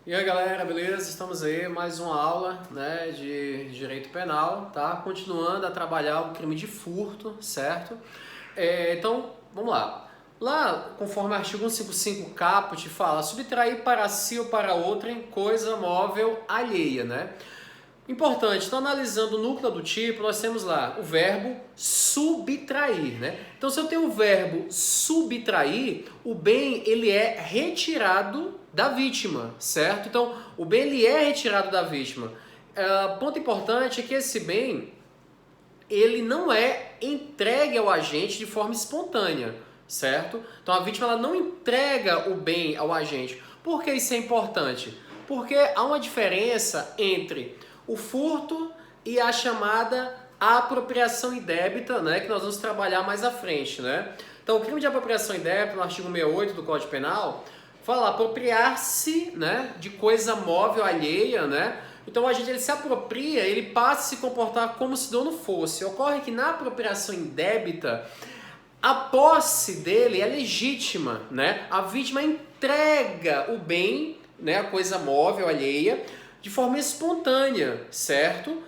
E aí galera, beleza? Estamos aí, mais uma aula, né, de direito penal, tá? Continuando a trabalhar o crime de furto, certo? Então, vamos lá. Lá, conforme o artigo 155 caput, fala subtrair para si ou para outrem coisa móvel alheia, né? Importante, então analisando o núcleo do tipo, nós temos lá o verbo subtrair, né? Então se eu tenho o verbo subtrair, o bem ele é retirado da vítima, certo? Então o bem ele é retirado da vítima. Ponto importante é que esse bem ele não é entregue ao agente de forma espontânea, certo? Então a vítima ela não entrega o bem ao agente. Por que isso é importante? Porque há uma diferença entre o furto e a chamada apropriação indébita, né, que nós vamos trabalhar mais à frente, né? Então, o crime de apropriação indébita, no artigo 68 do Código Penal, fala apropriar-se, né, de coisa móvel alheia, né? Então, o agente ele se apropria, ele passa a se comportar como se dono fosse. Ocorre que na apropriação indébita, a posse dele é legítima, né? A vítima entrega o bem, né, a coisa móvel alheia, de forma espontânea, certo?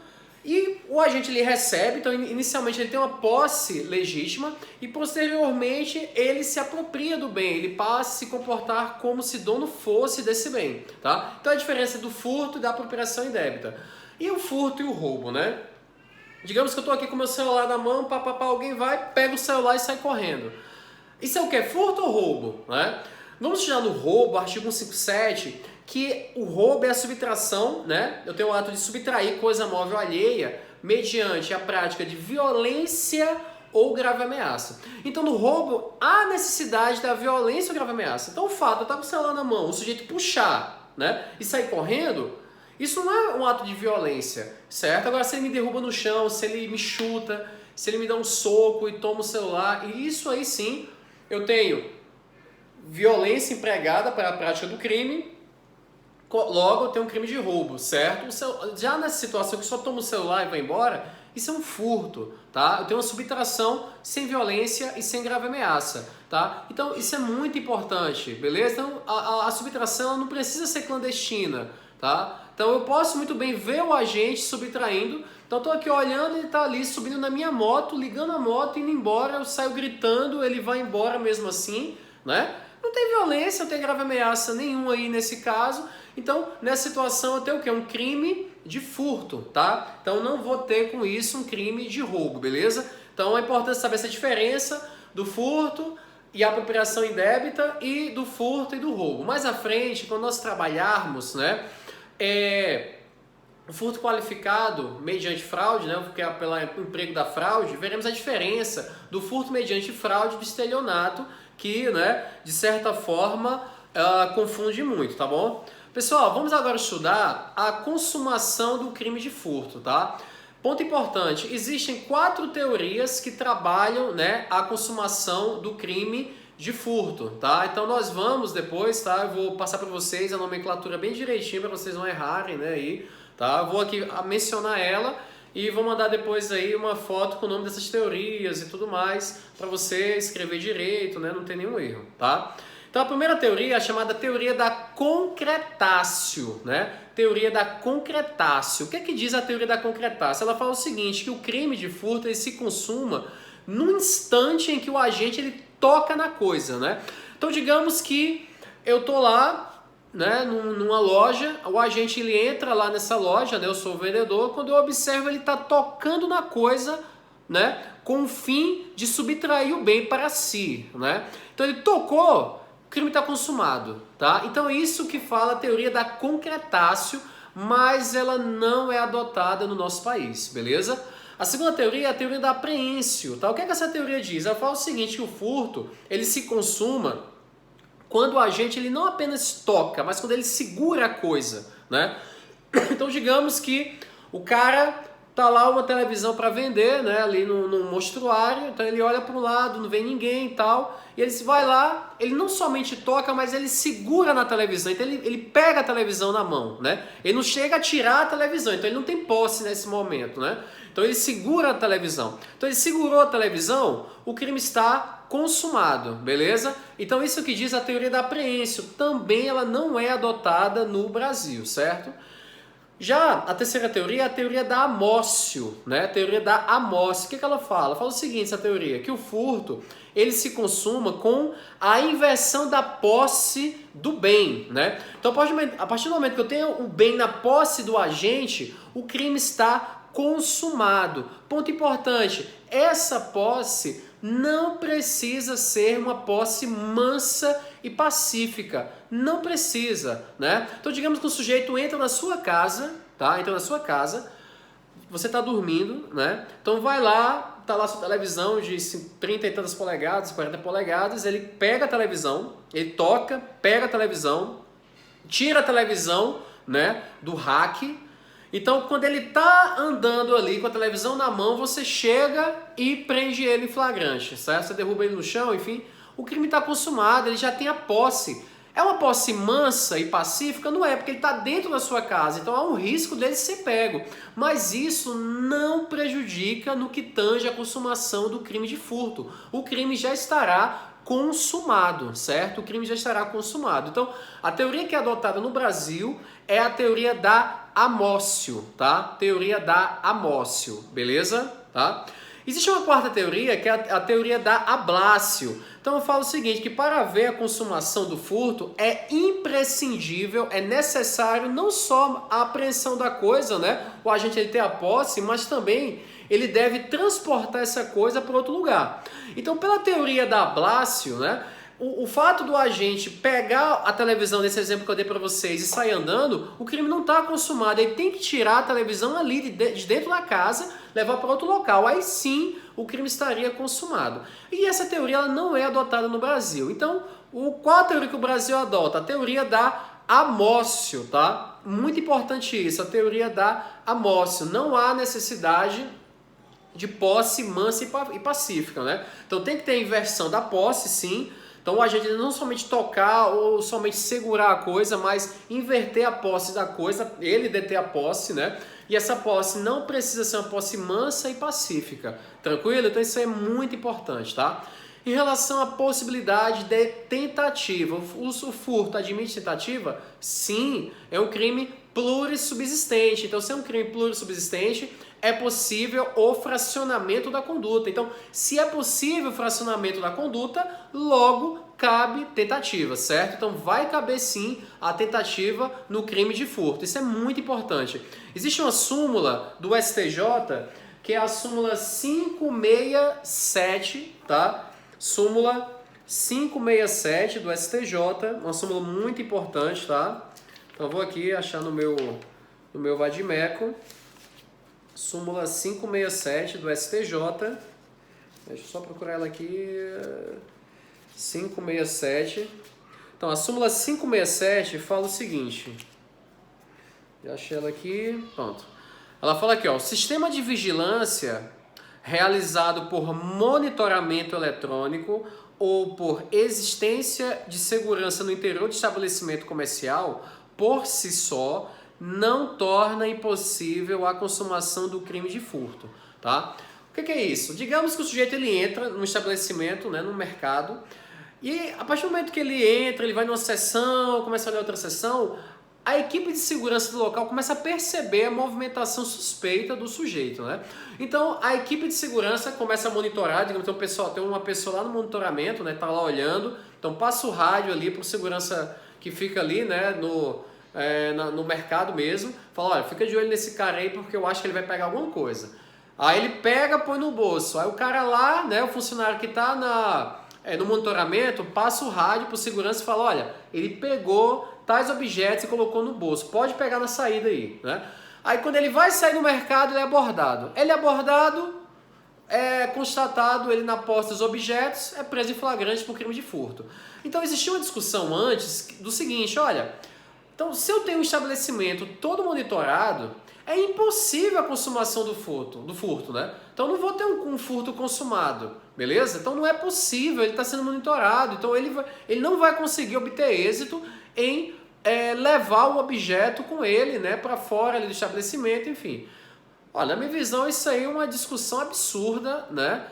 E o agente ele recebe, então inicialmente ele tem uma posse legítima e posteriormente ele se apropria do bem, ele passa a se comportar como se dono fosse desse bem, tá? Então a diferença do furto e da apropriação indébita. E o furto e o roubo, né? Digamos que eu estou aqui com meu celular na mão, alguém vai, pega o celular e sai correndo. Isso é o que? Furto ou roubo, né? Vamos chegar no roubo, artigo 157, que o roubo é a subtração, né? Eu tenho o ato de subtrair coisa móvel alheia mediante a prática de violência ou grave ameaça. Então, no roubo, há necessidade da violência ou grave ameaça. Então, o fato de eu estar com o celular na mão, o sujeito puxar, né, e sair correndo, isso não é um ato de violência, certo? Agora, se ele me derruba no chão, se ele me chuta, se ele me dá um soco e toma o celular, isso aí sim, eu tenho violência empregada para a prática do crime, logo eu tenho um crime de roubo, certo? Já nessa situação que só toma o celular e vai embora, isso é um furto, tá? Eu tenho uma subtração sem violência e sem grave ameaça, tá? Então isso é muito importante, beleza? Então a subtração não precisa ser clandestina, tá? Então eu posso muito bem ver o agente subtraindo, então eu tô aqui olhando, ele tá ali subindo na minha moto, ligando a moto, indo embora, eu saio gritando, ele vai embora mesmo assim, né? Não tem violência, não tem grave ameaça nenhuma aí nesse caso. Então, nessa situação eu tenho o quê? Um crime de furto, tá? Então não vou ter com isso um crime de roubo, beleza? Então é importante saber essa diferença do furto e apropriação indébita e do furto e do roubo. Mais à frente, quando nós trabalharmos, né, o furto qualificado mediante fraude, né, que é pelo emprego da fraude, veremos a diferença do furto mediante fraude e do estelionato, que, né, de certa forma, confunde muito, tá bom? Pessoal, vamos agora estudar a consumação do crime de furto, tá? Ponto importante, existem 4 teorias que trabalham, né, a consumação do crime de furto, tá? Então nós vamos depois, tá? Eu vou passar para vocês a nomenclatura bem direitinho para vocês não errarem, né, aí, tá? Eu vou aqui mencionar ela e vou mandar depois aí uma foto com o nome dessas teorias e tudo mais para você escrever direito, né? Não tem nenhum erro, tá? Então a primeira teoria é a chamada teoria da concretácio, né? Teoria da concretácio. O que é que diz a teoria da concretácio? Ela fala o seguinte, que o crime de furto ele se consuma no instante em que o agente ele toca na coisa, né? Então digamos que eu tô lá, né, numa loja, o agente ele entra lá nessa loja, né, eu sou o vendedor, quando eu observo ele tá tocando na coisa, né, com o fim de subtrair o bem para si, né? Então ele tocou, o crime está consumado, tá? Então é isso que fala a teoria da concretácio, mas ela não é adotada no nosso país, beleza? A segunda teoria é a teoria da apreensio, tá? O que é que essa teoria diz? Ela fala o seguinte, que o furto, ele se consuma quando o agente ele não apenas toca, mas quando ele segura a coisa, né? Então digamos que o cara tá lá uma televisão para vender, né, ali no mostruário, então ele olha para um lado, não vê ninguém e tal, e ele vai lá, ele não somente toca, mas ele segura na televisão, então ele pega a televisão na mão, né, ele não chega a tirar a televisão, então ele não tem posse nesse momento, né, então ele segura a televisão, então ele segurou a televisão, o crime está consumado, beleza? Então isso que diz a teoria da apreensão, também ela não é adotada no Brasil, certo? Já a terceira teoria é a teoria da amócio, né? A teoria da amócio. O que ela fala? Fala o seguinte, essa teoria, que o furto, ele se consuma com a inversão da posse do bem, né? Então, a partir do momento que eu tenho o bem na posse do agente, o crime está consumado. Ponto importante, essa posse não precisa ser uma posse mansa e pacífica. Não precisa, né? Então, digamos que o sujeito entra na sua casa, tá? Entra na sua casa, você está dormindo, né? Então vai lá, tá lá a sua televisão de 30 e tantas polegadas, 40 polegadas, ele pega a televisão, ele toca, pega a televisão, tira a televisão, né, do rack. Então, quando ele tá andando ali com a televisão na mão, você chega e prende ele em flagrante, certo? Você derruba ele no chão, enfim, o crime está consumado, ele já tem a posse. É uma posse mansa e pacífica? Não é, porque ele está dentro da sua casa, então há um risco dele ser pego. Mas isso não prejudica no que tange a consumação do crime de furto. O crime já estará consumado, certo? O crime já estará consumado. Então, a teoria que é adotada no Brasil é a teoria da amócio, tá? Teoria da amócio, beleza? Tá? Existe uma quarta teoria, que é a teoria da ablácio. Então eu falo o seguinte, que para haver a consumação do furto é imprescindível, é necessário não só a apreensão da coisa, né? O agente ele ter a posse, mas também ele deve transportar essa coisa para outro lugar. Então, pela teoria da ablácio, né? O fato do agente pegar a televisão, nesse exemplo que eu dei para vocês, e sair andando, o crime não está consumado. Ele tem que tirar a televisão ali de dentro da casa, levar para outro local. Aí sim o crime estaria consumado. E essa teoria ela não é adotada no Brasil. Então, qual a teoria que o Brasil adota? A teoria da amócio, tá? Muito importante isso, a teoria da amócio. Não há necessidade de posse mansa e pacífica, né? Então tem que ter inversão da posse, sim. Então o agente não somente tocar ou somente segurar a coisa, mas inverter a posse da coisa, ele deter a posse, né? E essa posse não precisa ser uma posse mansa e pacífica. Tranquilo? Então isso é muito importante, tá? Em relação à possibilidade de tentativa, o furto admite tentativa? Sim, é um crime plurissubsistente. Então, se é um crime plurissubsistente, é possível o fracionamento da conduta. Então, se é possível o fracionamento da conduta, logo cabe tentativa, certo? Então, vai caber sim a tentativa no crime de furto. Isso é muito importante. Existe uma súmula do STJ, que é a súmula 567, tá? Súmula 567 do STJ, uma súmula muito importante, tá? Então, eu vou aqui achar no meu vadimeco. Súmula 567 do STJ. Deixa eu só procurar ela aqui. 567. Então, a súmula 567 fala o seguinte. Já achei ela aqui. Pronto. Ela fala aqui, ó. O sistema de vigilância realizado por monitoramento eletrônico ou por existência de segurança no interior do estabelecimento comercial, por si só, não torna impossível a consumação do crime de furto, tá? O que é isso? Digamos que o sujeito ele entra num estabelecimento, né, no mercado, e a partir do momento que ele entra, ele vai numa seção, começa a olhar outra seção, a equipe de segurança do local começa a perceber a movimentação suspeita do sujeito, né? Então, a equipe de segurança começa a monitorar, digamos, tem uma pessoa lá no monitoramento, né, tá lá olhando, então passa o rádio ali para o segurança que fica ali, né, no mercado mesmo, fala, olha, fica de olho nesse cara aí porque eu acho que ele vai pegar alguma coisa. Aí ele pega, põe no bolso, aí o cara lá, né, o funcionário que está no monitoramento, passa o rádio para o segurança e fala, olha, ele pegou tais objetos e colocou no bolso, pode pegar na saída aí, né? Aí quando ele vai sair no mercado, ele é abordado. Ele é abordado, é constatado ele na posse dos objetos, é preso em flagrante por crime de furto. Então existia uma discussão antes do seguinte, olha, então se eu tenho um estabelecimento todo monitorado, é impossível a consumação do furto, né? Então eu não vou ter um furto consumado, beleza? Então não é possível, ele está sendo monitorado, então ele não vai conseguir obter êxito em levar o objeto com ele, né, para fora ali do estabelecimento, enfim. Olha, na minha visão isso aí é uma discussão absurda, né?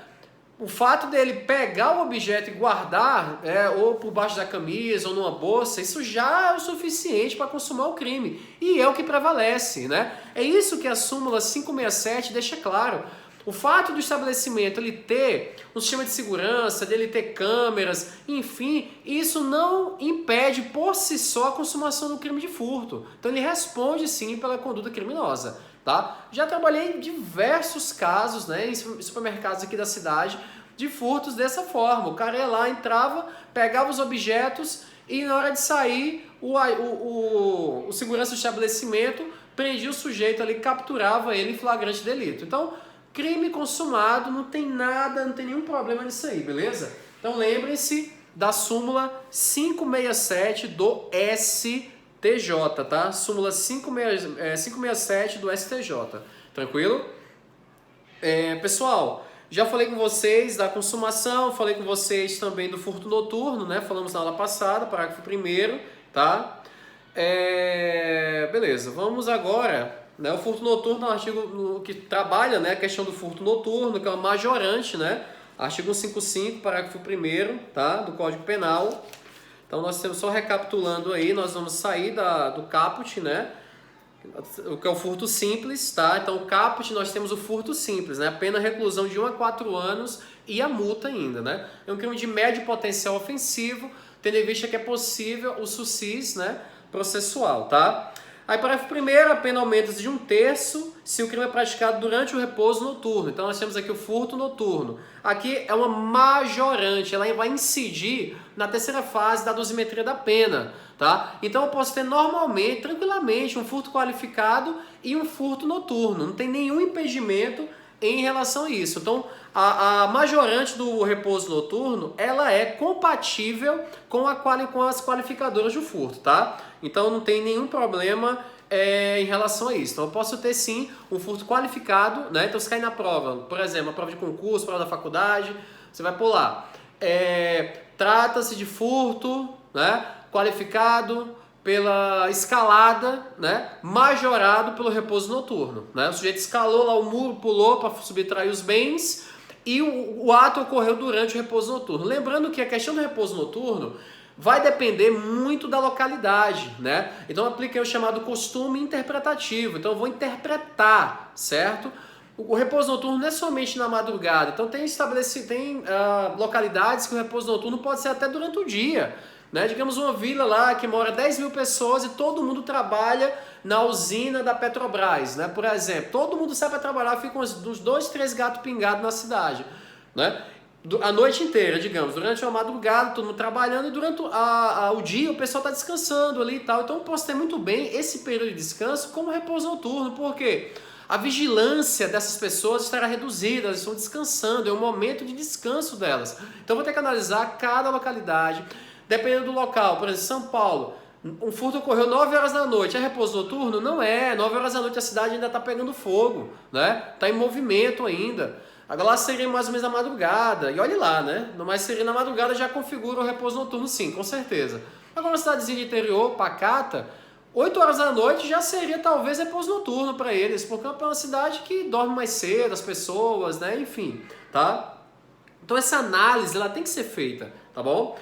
O fato dele pegar o objeto e guardar, ou por baixo da camisa ou numa bolsa, isso já é o suficiente para consumar o crime. E é o que prevalece, né? É isso que a súmula 567 deixa claro. O fato do estabelecimento ele ter um sistema de segurança, dele ter câmeras, enfim, isso não impede por si só a consumação do crime de furto. Então ele responde sim pela conduta criminosa. Tá? Já trabalhei em diversos casos, né, em supermercados aqui da cidade de furtos dessa forma. O cara ia lá, entrava, pegava os objetos e na hora de sair o segurança do estabelecimento prendia o sujeito ali, capturava ele em flagrante delito. Então, crime consumado, não tem nada, não tem nenhum problema nisso aí, beleza? Então lembrem-se da súmula 567 do STJ, tá? Súmula 567 do STJ, tranquilo? Pessoal, já falei com vocês da consumação, falei com vocês também do furto noturno, né? Falamos na aula passada, parágrafo 1º, tá? Beleza, vamos agora, né? O furto noturno é um artigo que trabalha, né, a questão do furto noturno, que é uma majorante, né? Artigo 155, parágrafo 1º, tá? Do Código Penal. Então nós temos, só recapitulando aí, nós vamos sair do caput, né? O que é o furto simples, tá? Então o caput nós temos o furto simples, né? A pena reclusão de 1 a 4 anos e a multa ainda, né? É um crime de médio potencial ofensivo, tendo em vista que é possível o suscis, né, processual, tá? Aí, parágrafo 1º, a pena aumenta de 1/3 se o crime é praticado durante o repouso noturno. Então, nós temos aqui o furto noturno. Aqui é uma majorante, ela vai incidir na terceira fase da dosimetria da pena, tá? Então, eu posso ter normalmente, tranquilamente, um furto qualificado e um furto noturno. Não tem nenhum impedimento em relação a isso. Então, a majorante do repouso noturno, ela é compatível com as qualificadoras do furto, tá? Então, não tem nenhum problema em relação a isso. Então, eu posso ter, sim, um furto qualificado, né? Então, se cair na prova, por exemplo, a prova de concurso, prova da faculdade, você vai pular. Trata-se de furto, né, qualificado pela escalada, né, majorado pelo repouso noturno, né? O sujeito escalou lá o muro, pulou para subtrair os bens e o ato ocorreu durante o repouso noturno. Lembrando que a questão do repouso noturno vai depender muito da localidade, né? Então eu apliquei o chamado costume interpretativo. Então eu vou interpretar, certo? O repouso noturno não é somente na madrugada. Então tem localidades que o repouso noturno pode ser até durante o dia. Né? Digamos uma vila lá que mora 10 mil pessoas e todo mundo trabalha na usina da Petrobras, né? Por exemplo, todo mundo sai para trabalhar, ficam uns 2, 3 gatos pingados na cidade, né? A noite inteira, digamos, durante a madrugada, todo mundo trabalhando e durante o dia o pessoal está descansando ali e tal. Então eu posso ter muito bem esse período de descanso como repouso noturno, porque a vigilância dessas pessoas estará reduzida, elas estão descansando, é um momento de descanso delas. Então eu vou ter que analisar cada localidade. Dependendo do local, por exemplo, São Paulo, um furto ocorreu 9 horas da noite, é repouso noturno? Não é, 9 horas da noite a cidade ainda está pegando fogo, né? Está em movimento ainda. Agora lá seria mais ou menos a madrugada, e olhe lá, né? Mas seria na madrugada já configura o repouso noturno sim, com certeza. Agora uma cidadezinha de interior, pacata, 8 horas da noite já seria talvez repouso noturno para eles, porque é uma cidade que dorme mais cedo, as pessoas, né? Enfim, tá? Então essa análise, ela tem que ser feita, tá bom?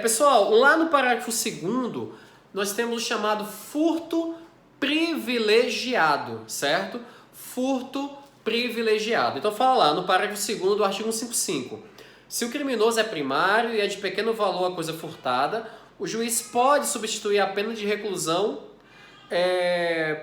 Pessoal, lá no parágrafo 2º, nós temos o chamado furto privilegiado, certo? Furto privilegiado. Então fala lá no parágrafo 2º do artigo 155. Se o criminoso é primário e é de pequeno valor a coisa furtada, o juiz pode substituir a pena de reclusão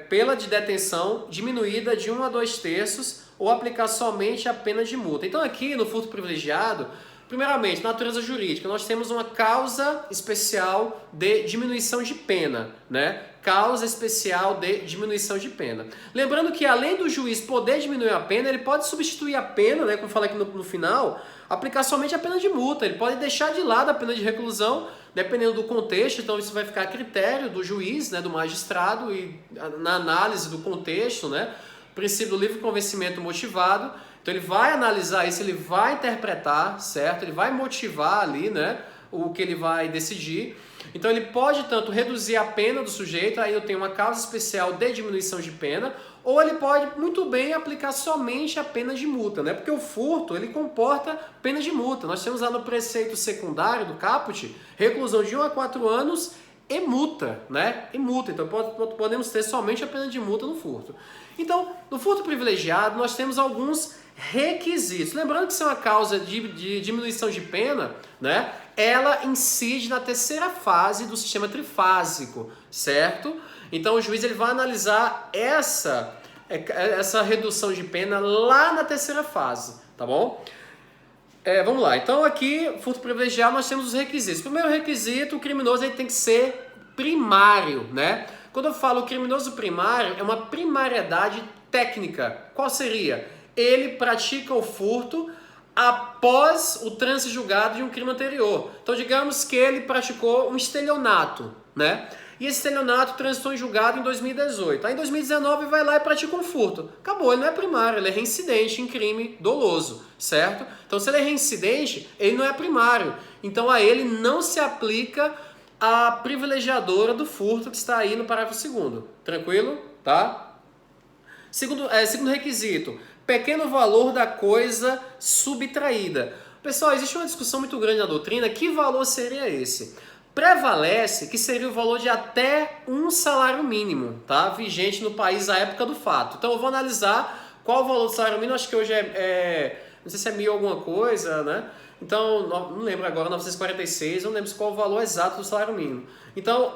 pela de detenção diminuída de 1 a 2/3 ou aplicar somente a pena de multa. Então aqui no furto privilegiado, primeiramente, natureza jurídica, nós temos uma causa especial de diminuição de pena, né? Causa especial de diminuição de pena. Lembrando que além do juiz poder diminuir a pena, ele pode substituir a pena, né, como eu falei aqui no final, aplicar somente a pena de multa. Ele pode deixar de lado a pena de reclusão, dependendo do contexto, então isso vai ficar a critério do juiz, né, do magistrado, e na análise do contexto, né? Princípio do livre convencimento motivado. Então ele vai analisar isso, ele vai interpretar, certo? Ele vai motivar ali, né, o que ele vai decidir. Então ele pode tanto reduzir a pena do sujeito, aí eu tenho uma causa especial de diminuição de pena, ou ele pode muito bem aplicar somente a pena de multa, né? Porque o furto, ele comporta pena de multa. Nós temos lá no preceito secundário do caput, reclusão de 1 a 4 anos e multa, né? E multa. Então podemos ter somente a pena de multa no furto. Então, no furto privilegiado, nós temos alguns requisitos. Lembrando que isso é uma causa de diminuição de pena, né? Ela incide na terceira fase do sistema trifásico, certo? Então o juiz ele vai analisar essa redução de pena lá na terceira fase, tá bom? Vamos lá, então aqui, furto privilegiado, nós temos os requisitos. Primeiro requisito, o criminoso ele tem que ser primário, né? Quando eu falo criminoso primário, é uma primariedade técnica. Qual seria? Ele pratica o furto após o trânsito julgado de um crime anterior. Então, digamos que ele praticou um estelionato, né? E esse estelionato transitou em julgado em 2018. Aí em 2019 vai lá e pratica um furto. Acabou, ele não é primário, ele é reincidente em crime doloso, certo? Então, se ele é reincidente, ele não é primário. Então, a ele não se aplica a privilegiadora do furto que está aí no parágrafo 2º. Tranquilo? Tá? Segundo requisito, pequeno valor da coisa subtraída. Pessoal, existe uma discussão muito grande na doutrina. Que valor seria esse? Prevalece que seria o valor de até um salário mínimo, tá? Vigente no país à época do fato. Então eu vou analisar qual o valor do salário mínimo. Acho que hoje não sei se é 1.000 alguma coisa, né? Então, não lembro agora, 946, não lembro qual o valor exato do salário mínimo. Então,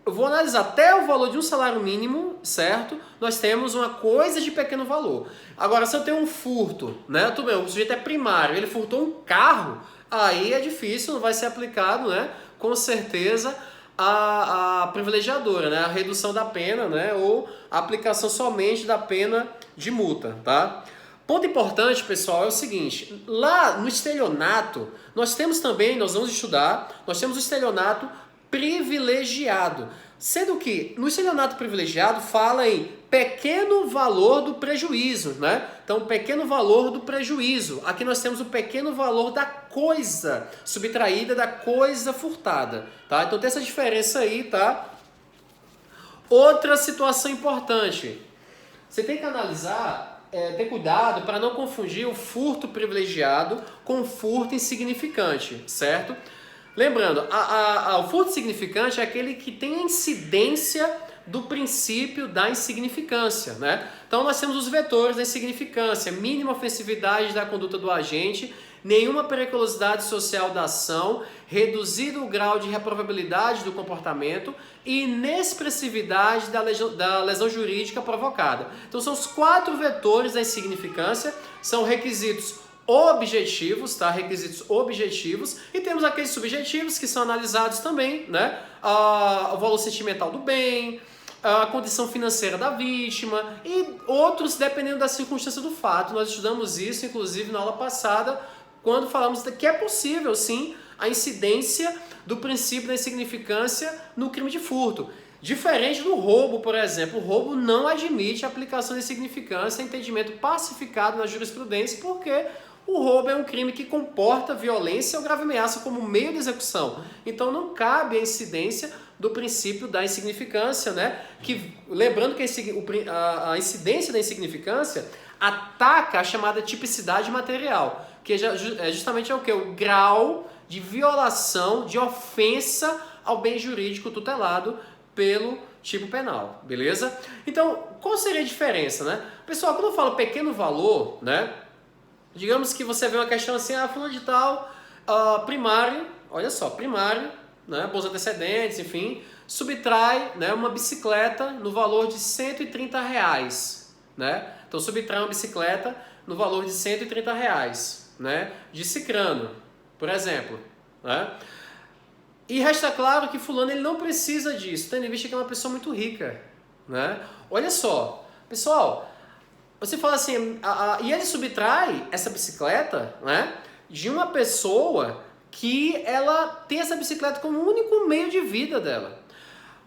eu vou analisar até o valor de um salário mínimo, certo? Nós temos uma coisa de pequeno valor. Agora, se eu tenho um furto, né? Tudo bem, o sujeito é primário, ele furtou um carro, aí é difícil, não vai ser aplicado, né? Com certeza, a privilegiadora, né? A redução da pena, né? Ou a aplicação somente da pena de multa, tá? Ponto importante, pessoal, é o seguinte, lá no estelionato, nós temos também, nós vamos estudar, nós temos o estelionato privilegiado, sendo que no estelionato privilegiado fala em pequeno valor do prejuízo, né? Então, pequeno valor do prejuízo. Aqui nós temos o pequeno valor da coisa subtraída, da coisa furtada, tá? Então tem essa diferença aí, tá? Outra situação importante, você tem que analisar, ter cuidado para não confundir o furto privilegiado com o furto insignificante, certo? Lembrando, o furto insignificante é aquele que tem a incidência do princípio da insignificância, né? Então nós temos os vetores da insignificância, mínima ofensividade da conduta do agente, nenhuma periculosidade social da ação, reduzido o grau de reprovabilidade do comportamento e inexpressividade da lesão jurídica provocada. Então são os 4 vetores da insignificância, são requisitos objetivos, tá? Requisitos objetivos, e temos aqueles subjetivos que são analisados também, né? O valor sentimental do bem, a condição financeira da vítima e outros dependendo da circunstância do fato. Nós estudamos isso, inclusive, na aula passada, quando falamos que é possível, sim, a incidência do princípio da insignificância no crime de furto. Diferente do roubo, por exemplo, o roubo não admite a aplicação de insignificância, entendimento pacificado na jurisprudência, porque o roubo é um crime que comporta violência ou grave ameaça como meio de execução. Então não cabe a incidência do princípio da insignificância, né? Lembrando que a incidência da insignificância ataca a chamada tipicidade material, que justamente é o quê? O grau de violação, de ofensa ao bem jurídico tutelado pelo tipo penal, beleza? Então, qual seria a diferença, né? Pessoal, quando eu falo pequeno valor, né? Digamos que você vê uma questão assim, fulano de tal, primário, olha só, primário, né, bons antecedentes, enfim, subtrai, né, uma bicicleta no valor de R$130, né? Então, subtrai uma bicicleta no valor de R$130, né, de Cicrano, por exemplo, né? E resta claro que fulano ele não precisa disso, tendo em vista que é uma pessoa muito rica, né? Olha só, pessoal, você fala assim, e ele subtrai essa bicicleta, né, de uma pessoa que ela tem essa bicicleta como o único meio de vida dela.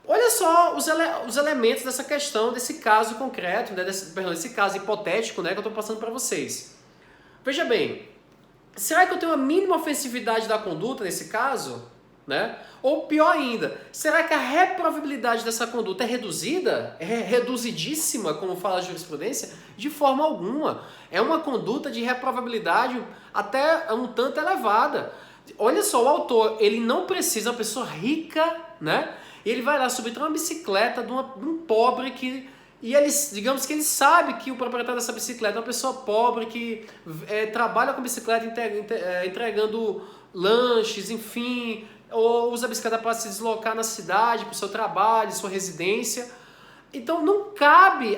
Olha só os elementos dessa questão, desse caso concreto, né, desse caso hipotético, né, que eu estou passando para vocês. Veja bem, será que eu tenho a mínima ofensividade da conduta nesse caso? Né? Ou pior ainda, será que a reprovabilidade dessa conduta é reduzida? É reduzidíssima, como fala a jurisprudência? De forma alguma. É uma conduta de reprovabilidade até um tanto elevada. Olha só, o autor, ele não precisa, uma pessoa rica, né? Ele vai lá subtrair uma bicicleta de um pobre que... E ele, digamos que ele sabe que o proprietário dessa bicicleta é uma pessoa pobre que trabalha com bicicleta entregando lanches, enfim, ou usa a bicicleta para se deslocar na cidade, para o seu trabalho, sua residência. Então não cabe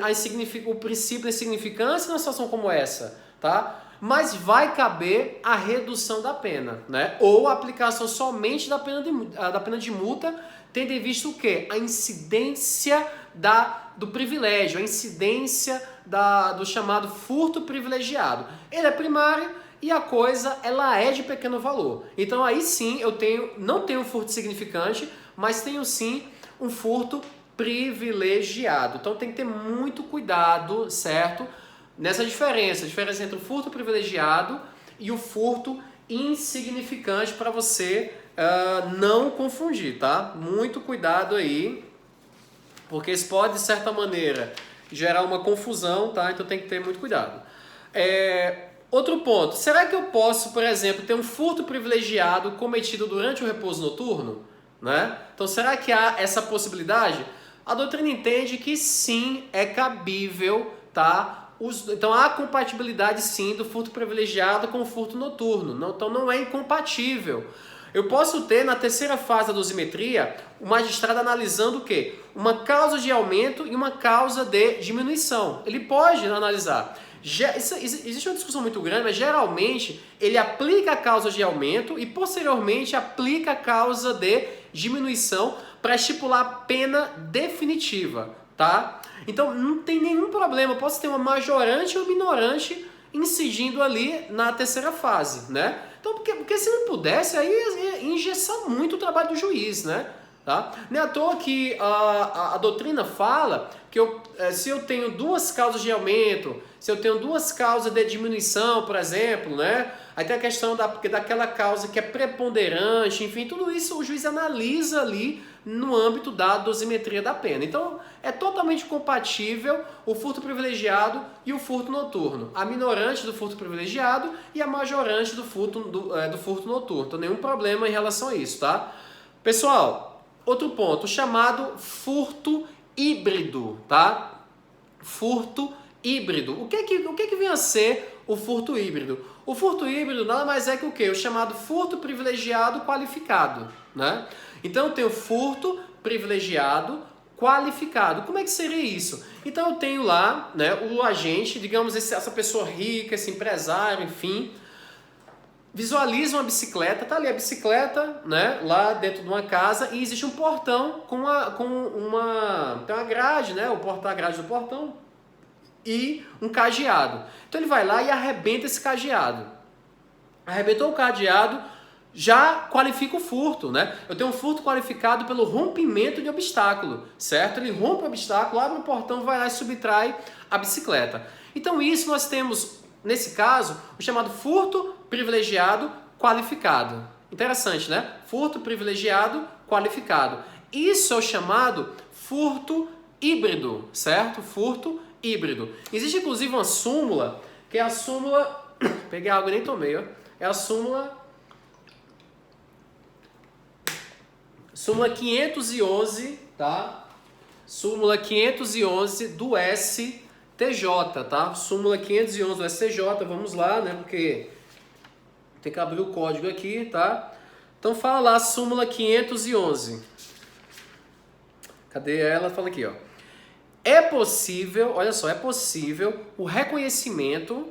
o princípio da insignificância numa situação como essa, tá? Mas vai caber a redução da pena, né? Ou a aplicação somente da pena de multa, tendo em vista o quê? A incidência do privilégio, a incidência do chamado furto privilegiado. Ele é primário e a coisa ela é de pequeno valor. Então aí sim eu não tenho um furto significante, mas tenho sim um furto privilegiado. Então tem que ter muito cuidado, certo? Nessa diferença entre o furto privilegiado e o furto insignificante, para você não confundir, tá? Muito cuidado aí, porque isso pode, de certa maneira, gerar uma confusão, tá? Então tem que ter muito cuidado. Outro ponto, será que eu posso, por exemplo, ter um furto privilegiado cometido durante o repouso noturno? Né? Então será que há essa possibilidade? A doutrina entende que sim, é cabível, tá? Então há compatibilidade sim do furto privilegiado com o furto noturno. Então não é incompatível. Eu posso ter na terceira fase da dosimetria o magistrado analisando o quê? Uma causa de aumento e uma causa de diminuição. Ele pode analisar. Existe uma discussão muito grande, mas geralmente ele aplica a causa de aumento e posteriormente aplica a causa de diminuição para estipular a pena definitiva, tá? Então não tem nenhum problema, eu posso ter uma majorante ou minorante incidindo ali na terceira fase, né? Então, porque se não pudesse, aí ia engessar muito o trabalho do juiz, né? Tá? Não é à toa que a doutrina fala que se eu tenho duas causas de aumento, se eu tenho duas causas de diminuição, por exemplo, né? Aí tem a questão daquela causa que é preponderante, enfim, tudo isso o juiz analisa ali no âmbito da dosimetria da pena. Então, é totalmente compatível o furto privilegiado e o furto noturno. A minorante do furto privilegiado e a majorante do furto noturno. Então, nenhum problema em relação a isso, tá? Pessoal, outro ponto, o chamado furto híbrido, tá? Furto híbrido. O que vem a ser o furto híbrido? O furto híbrido nada mais é que o quê? O chamado furto privilegiado qualificado, né? Então eu tenho furto privilegiado qualificado. Como é que seria isso? Então eu tenho lá, né, o agente, digamos essa pessoa rica, esse empresário, enfim, visualiza uma bicicleta, tá ali a bicicleta, né, lá dentro de uma casa e existe um portão tem uma grade, né, a grade do portão e um cadeado. Então ele vai lá e arrebenta esse cadeado. Arrebentou o cadeado, já qualifica o furto, né? Eu tenho um furto qualificado pelo rompimento de obstáculo, certo? Ele rompe o obstáculo, abre o portão, vai lá e subtrai a bicicleta. Então isso nós temos, nesse caso, o chamado furto privilegiado qualificado. Interessante, né? Furto privilegiado qualificado. Isso é o chamado furto híbrido, certo? Furto híbrido. Existe inclusive uma súmula, que é a súmula... Peguei água e nem tomei, ó. É a súmula 511, tá? Súmula 511 do STJ, tá? Súmula 511 do STJ, vamos lá, né? Porque tem que abrir o código aqui, tá? Então fala lá, súmula 511. Cadê ela? Fala aqui, ó. É possível, olha só, é possível o reconhecimento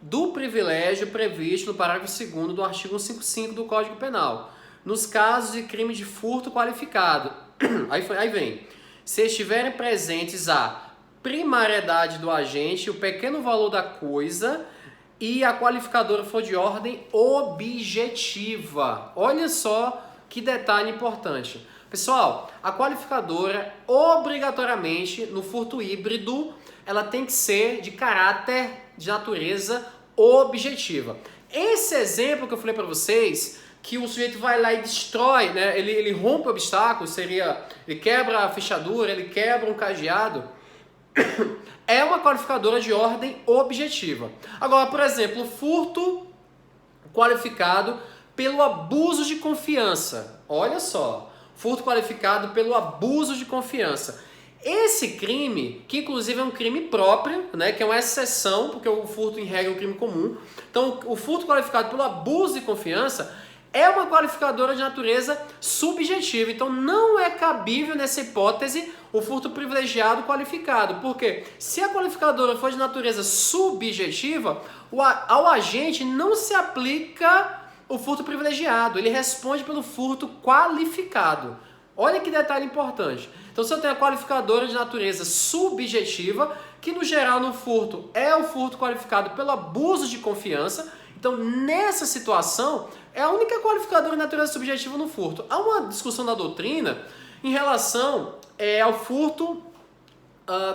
do privilégio previsto no parágrafo 2º do artigo 155 do Código Penal, nos casos de crime de furto qualificado. Aí vem, se estiverem presentes a primariedade do agente, o pequeno valor da coisa e a qualificadora for de ordem objetiva. Olha só que detalhe importante. Pessoal, a qualificadora, obrigatoriamente, no furto híbrido, ela tem que ser de caráter de natureza objetiva. Esse exemplo que eu falei para vocês, que o sujeito vai lá e destrói, né? Ele rompe o obstáculo, ele quebra a fechadura, ele quebra um cadeado, é uma qualificadora de ordem objetiva. Agora, por exemplo, furto qualificado pelo abuso de confiança. Olha só, furto qualificado pelo abuso de confiança. Esse crime, que inclusive é um crime próprio, né, que é uma exceção, porque o furto em regra é um crime comum. Então, o furto qualificado pelo abuso de confiança é uma qualificadora de natureza subjetiva. Então, não é cabível nessa hipótese o furto privilegiado qualificado. Porque se a qualificadora for de natureza subjetiva, ao agente não se aplica o furto privilegiado. Ele responde pelo furto qualificado. Olha que detalhe importante. Então, se eu tenho a qualificadora de natureza subjetiva, que no geral no furto é o furto qualificado pelo abuso de confiança, então nessa situação é a única qualificadora de natureza subjetiva no furto. Há uma discussão da doutrina em relação ao furto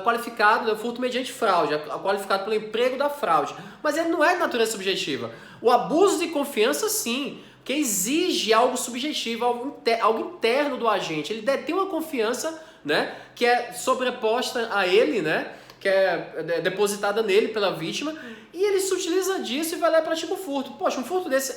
qualificado, o furto mediante fraude, qualificado pelo emprego da fraude, mas ele não é de natureza subjetiva. O abuso de confiança, sim, que exige algo subjetivo, algo interno do agente. Ele detém uma confiança, né, que é sobreposta a ele, né, que é depositada nele pela vítima, e ele se utiliza disso e vai lá e pratica o furto. Poxa,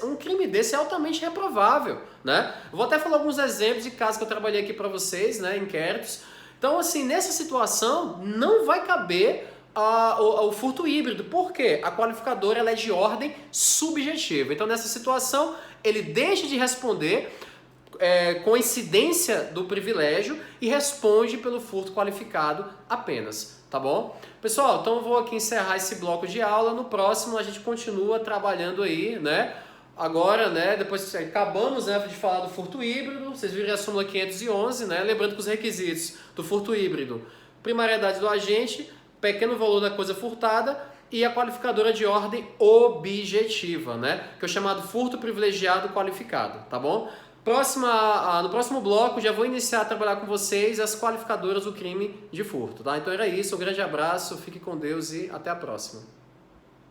um crime desse é altamente reprovável, né? Eu vou até falar alguns exemplos de casos que eu trabalhei aqui para vocês, né, inquéritos. Então, assim, nessa situação não vai caber o furto híbrido. Por quê? A qualificadora ela é de ordem subjetiva. Então, nessa situação, ele deixa de responder com incidência do privilégio e responde pelo furto qualificado apenas, tá bom? Pessoal, então eu vou aqui encerrar esse bloco de aula. No próximo a gente continua trabalhando aí, né? Agora, né, depois que acabamos, né, de falar do furto híbrido, vocês viram a súmula 511, né? Lembrando que os requisitos do furto híbrido: primariedade do agente, pequeno valor da coisa furtada e a qualificadora de ordem objetiva, né? Que é o chamado furto privilegiado qualificado, tá bom? No próximo bloco já vou iniciar a trabalhar com vocês as qualificadoras do crime de furto, tá? Então era isso, um grande abraço, fique com Deus e até a próxima.